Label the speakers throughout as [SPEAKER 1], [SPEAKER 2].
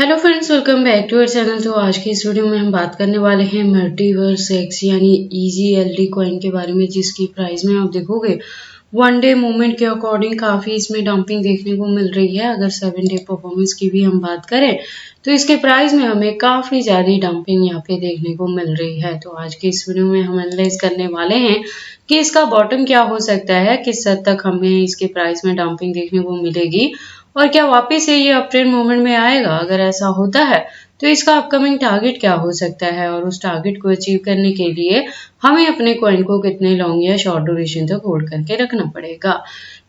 [SPEAKER 1] Hello friends, welcome back to our channel. तो आज की इस वीडियो में हम बात करने वाले हैं मल्टीवर्स एक्स यानी EGLD कॉइन के बारे में, जिसकी प्राइस में आप देखोगे वन डे मूवमेंट के अकॉर्डिंग काफ़ी इसमें डंपिंग देखने को मिल रही है। अगर 7 डे परफॉर्मेंस की भी हम बात करें तो इसके प्राइस में हमें काफ़ी ज़्यादा डंपिंग यहाँ पे देखने को मिल रही है। तो आज की इस वीडियो में हम एनालाइज करने वाले हैं कि इसका बॉटम क्या हो सकता है, किस हद तक हमें इसके प्राइस में डंपिंग देखने को मिलेगी और क्या वापस से ये अपट्रेंड मूवमेंट में आएगा। अगर ऐसा होता है तो इसका अपकमिंग टारगेट क्या हो सकता है और उस टारगेट को अचीव करने के लिए हमें अपने कॉइन को कितने लॉन्ग या शॉर्ट ड्यूरेशन तक होल्ड करके रखना पड़ेगा।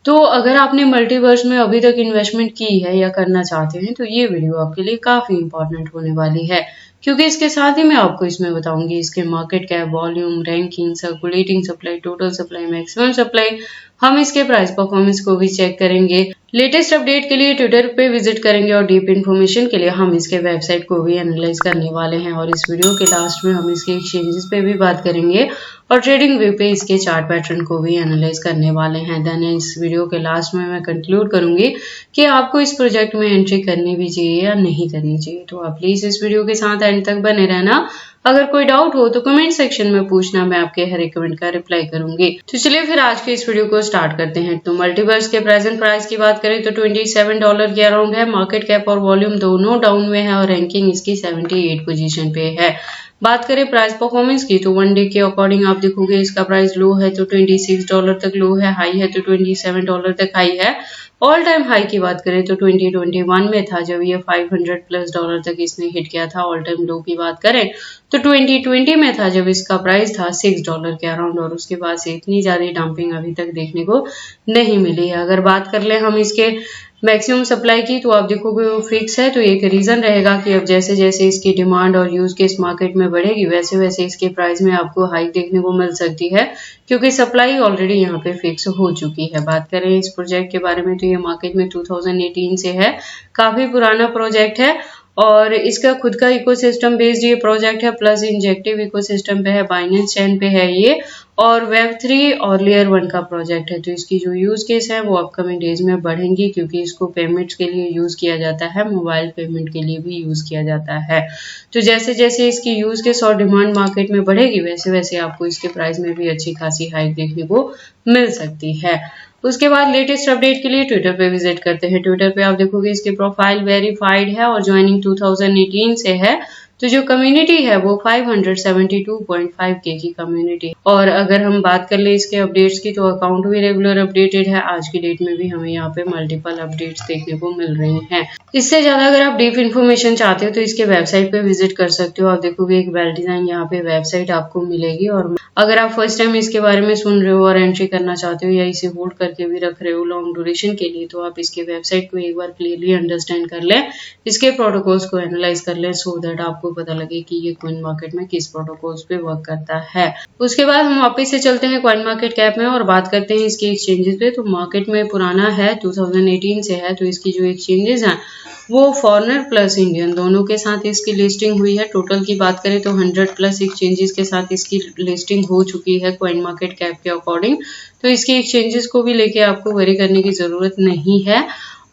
[SPEAKER 1] तो अगर आपने मल्टीवर्स में अभी तक इन्वेस्टमेंट की है या करना चाहते हैं तो ये वीडियो आपके लिए काफी इंपॉर्टेंट होने वाली है, क्योंकि इसके साथ ही मैं आपको इसमें बताऊंगी इसके market cap, volume, ranking, circulating supply, total supply, maximum supply. हम इसके प्राइस परफॉर्मेंस को भी चेक करेंगे। लेटेस्ट अपडेट के लिए ट्विटर पे विजिट करेंगे और डीप इन्फॉर्मेशन के लिए हम इसके वेबसाइट को भी एनालाइज करने वाले हैं। और इस वीडियो के लास्ट में हम इसके एक्सचेंजेस पे भी बात करेंगे और ट्रेडिंग व्यू पे इसके चार्ट पैटर्न को भी एनालाइज करने वाले हैं। देन इस वीडियो के लास्ट में मैं कंक्लूड करूंगी कि आपको इस प्रोजेक्ट में एंट्री करनी भी चाहिए या नहीं करनी चाहिए। तो आप प्लीज इस वीडियो के साथ एंड तक बने रहना। अगर कोई डाउट हो तो कमेंट सेक्शन में पूछना, मैं आपके हर एक कमेंट का रिप्लाई करूंगी। तो चलिए फिर आज के इस वीडियो को स्टार्ट करते हैं। तो मल्टीवर्स के प्रेजेंट प्राइस की बात करें तो $27 के अराउंड है। मार्केट कैप और वॉल्यूम दोनों डाउन में है और रैंकिंग इसकी 78 पोजीशन पे है। बात करें प्राइस परफॉर्मेंस की तो वन डे के अकॉर्डिंग आप देखोगे इसका प्राइस लो है तो $26 तक लो है, हाई है तो $27 तक हाई है। ऑल टाइम हाई की बात करें तो 2021 में था जब ये $500+ तक इसने हिट किया था। ऑल टाइम लो की बात करें तो 2020 में था जब इसका प्राइस था $6 के अराउंड, और उसके बाद से इतनी ज्यादा डंपिंग अभी तक देखने को नहीं मिली है। अगर बात कर ले हम इसके मैक्सिमम सप्लाई की तो आप देखोगे वो फिक्स है। तो एक रीजन रहेगा कि अब जैसे जैसे इसकी डिमांड और यूज केस मार्केट में बढ़ेगी वैसे वैसे इसके प्राइस में आपको हाइक देखने को मिल सकती है, क्योंकि सप्लाई ऑलरेडी यहाँ पे फिक्स हो चुकी है। बात करें इस प्रोजेक्ट के बारे में तो ये मार्केट में 2018 से है, काफी पुराना प्रोजेक्ट है और इसका खुद का इकोसिस्टम बेस्ड ये प्रोजेक्ट है, प्लस इंजेक्टिव इकोसिस्टम पे है, बाइनेंस चेन पे है ये, और वेब3 और लेयर 1 का प्रोजेक्ट है। तो इसकी जो यूज केस है वो अपकमिंग डेज में बढ़ेंगी, क्योंकि इसको पेमेंट्स के लिए यूज किया जाता है, मोबाइल पेमेंट के लिए भी यूज किया जाता है। तो जैसे जैसे इसकी यूज केस और डिमांड मार्केट में बढ़ेगी वैसे वैसे आपको इसके प्राइस में भी अच्छी खासी हाइक देखने को मिल सकती है। उसके बाद लेटेस्ट अपडेट के लिए ट्विटर पे विजिट करते हैं। ट्विटर पे आप देखोगे इसकी प्रोफाइल वेरीफाइड है और ज्वाइनिंग 2018 से है। तो जो कम्युनिटी है वो 572.5K की कम्युनिटी। और अगर हम बात कर ले इसके अपडेट्स की तो अकाउंट भी रेगुलर अपडेटेड है। आज की डेट में भी हमें यहाँ पे मल्टीपल अपडेट्स देखने को मिल रही हैं। इससे ज्यादा अगर आप डीप इन्फॉर्मेशन चाहते हो तो इसके वेबसाइट पे विजिट कर सकते हो। आप देखोगे एक वेल डिजाइन यहाँ पे वेबसाइट आपको मिलेगी। और अगर आप फर्स्ट टाइम इसके बारे में सुन रहे हो और एंट्री करना चाहते हो या इसे होल्ड करके भी रख रहे हो लॉन्ग ड्यूरेशन के लिए, तो आप इसके वेबसाइट को एक बार क्लियरली अंडरस्टैंड कर लें, इसके प्रोटोकॉल्स को एनालाइज कर लें, सो दैट आपको पता लगे कि ये कॉइन मार्केट में किस प्रोटोकॉल्स पे वर्क करता है। उसके बाद हम वापस से चलते हैं कॉइन मार्केट कैप में और बात करते हैं इसके एक्सचेंजेस पे। तो मार्केट में पुराना है, 2018 से है। तो इसकी जो एक्सचेंजेस हैं वो फॉरेनर प्लस इंडियन दोनों के साथ इसकी लिस्टिंग हुई है। टोटल की बात करें तो 100+ एक्सचेंजेस के साथ इसकी लिस्टिंग हो चुकी है कॉइन मार्केट कैप के अकॉर्डिंग। तो इसके एक्सचेंजेस को भी लेके आपको वरी करने की जरूरत नहीं है।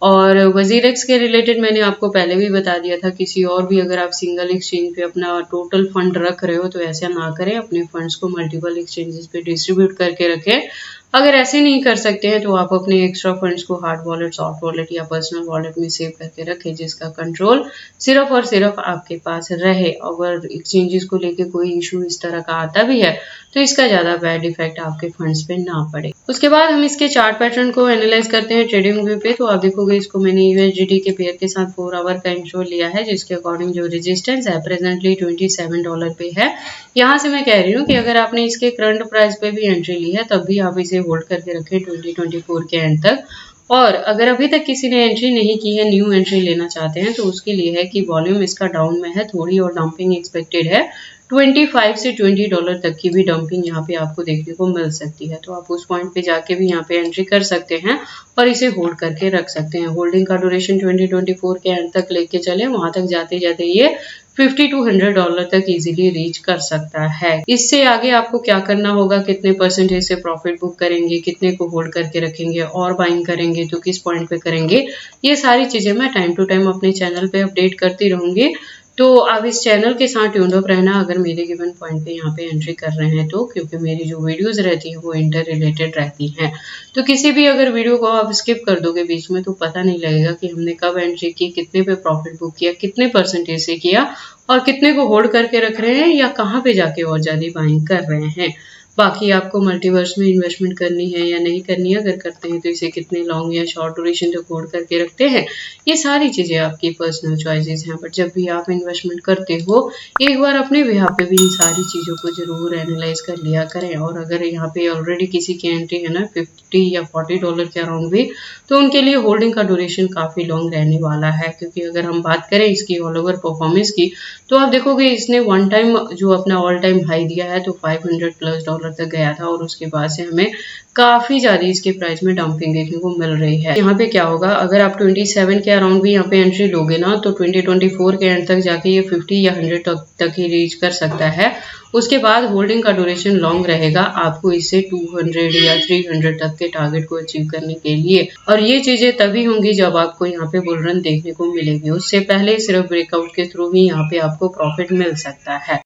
[SPEAKER 1] और वजीरेक्स के रिलेटेड मैंने आपको पहले भी बता दिया था, किसी और भी अगर आप सिंगल एक्सचेंज पे अपना टोटल फंड रख रहे हो तो ऐसा ना करें, अपने फंड्स को मल्टीपल एक्सचेंजेस पे डिस्ट्रीब्यूट करके रखें। अगर ऐसे नहीं कर सकते हैं तो आप अपने एक्स्ट्रा फंड्स को हार्ड वॉलेट, सॉफ्ट वॉलेट या पर्सनल वॉलेट में सेव करके रखें, जिसका कंट्रोल सिर्फ और सिर्फ आपके पास रहे। अगर एक्सचेंजेस को लेके कोई इशू इस तरह का आता भी है तो इसका ज्यादा बैड इफेक्ट आपके फंड्स पे ना पड़े। उसके बाद हम इसके चार्ट पैटर्न को एनालाइज करते हैं ट्रेडिंग व्यू पे। तो आप देखोगे इसको मैंने USDT के पेयर के साथ 4 आवर का इंट्रो लिया है, जिसके अकॉर्डिंग जो रेजिस्टेंस है प्रेजेंटली $27 पे है। यहाँ से मैं कह रही हूँ कि अगर आपने इसके करंट प्राइस पे भी एंट्री ली है तब भी आप इसे होल्ड करके रखें 2024 के एंड तक। और अगर अभी तक किसी ने एंट्री नहीं की है, न्यू एंट्री लेना चाहते हैं, तो उसके लिए है कि वॉल्यूम इसका डाउन में है थोड़ी और डंपिंग एक्सपेक्टेड है। $25 से $20 तक की भी डंपिंग यहाँ पे आपको देखने को मिल सकती है। तो आप उस पॉइंट पे जाके भी यहाँ पे एंट्री कर सकते हैं और इसे होल्ड करके रख सकते हैं। होल्डिंग का ड्यूरेशन 2024 के एंड तक लेके चले, वहां तक जाते जाते ये $50 to $100 तक इजीली रीच कर सकता है। इससे आगे आपको क्या करना होगा, कितने परसेंटेज से प्रॉफिट बुक करेंगे, कितने को होल्ड करके रखेंगे और बाइंग करेंगे तो किस पॉइंट पे करेंगे, ये सारी चीजें मैं टाइम टू टाइम अपने चैनल पे अपडेट करती रहूंगी। तो आप इस चैनल के साथ ट्यून्ड अप रहना अगर मेरे गिवन पॉइंट पे यहाँ पे एंट्री कर रहे हैं तो, क्योंकि मेरी जो वीडियोस रहती हैं वो इंटर रिलेटेड रहती हैं। तो किसी भी अगर वीडियो को आप स्किप कर दोगे बीच में तो पता नहीं लगेगा कि हमने कब एंट्री की, कितने पे प्रॉफिट बुक किया, कितने परसेंटेज से किया और कितने को होल्ड करके रख रहे हैं या कहाँ पे जाके और ज्यादा बाइंग कर रहे हैं। बाकी आपको मल्टीवर्स में इन्वेस्टमेंट करनी है या नहीं करनी है, अगर करते हैं तो इसे कितने लॉन्ग या शॉर्ट ड्यूरेशन तक होल्ड करके रखते हैं, ये सारी चीजें आपकी पर्सनल चॉइसेस हैं। बट जब भी आप इन्वेस्टमेंट करते हो एक बार अपने बिहाफ पे भी इन सारी चीजों को जरूर एनालाइज कर लिया करें। और अगर यहाँ पे ऑलरेडी किसी की एंट्री है ना $50 या $40 के अराउंड भी, तो उनके लिए होल्डिंग का ड्यूरेशन काफी लॉन्ग रहने वाला है। क्योंकि अगर हम बात करें इसकी ऑल ओवर परफॉर्मेंस की तो आप देखोगे इसने वन टाइम जो अपना ऑल टाइम हाई दिया है तो $500+ तक गया था और उसके बाद से हमें काफी ज्यादा इसके प्राइस में डंपिंग देखने को मिल रही है। यहाँ पे क्या होगा, अगर आप 27 के अराउंड भी यहाँ पे एंट्री लोगे ना तो 2024 के एंड तक जाके ये 50 या 100 तक ही रीच कर सकता है। उसके बाद होल्डिंग का ड्यूरेशन लॉन्ग रहेगा आपको इसे 200 या 300 तक के टारगेट को अचीव करने के लिए। और ये चीजें तभी होंगी जब आपको यहाँ पे बुल रन देखने को मिलेगी, उससे पहले सिर्फ ब्रेकआउट के थ्रू ही यहाँ पे आपको प्रॉफिट मिल सकता है।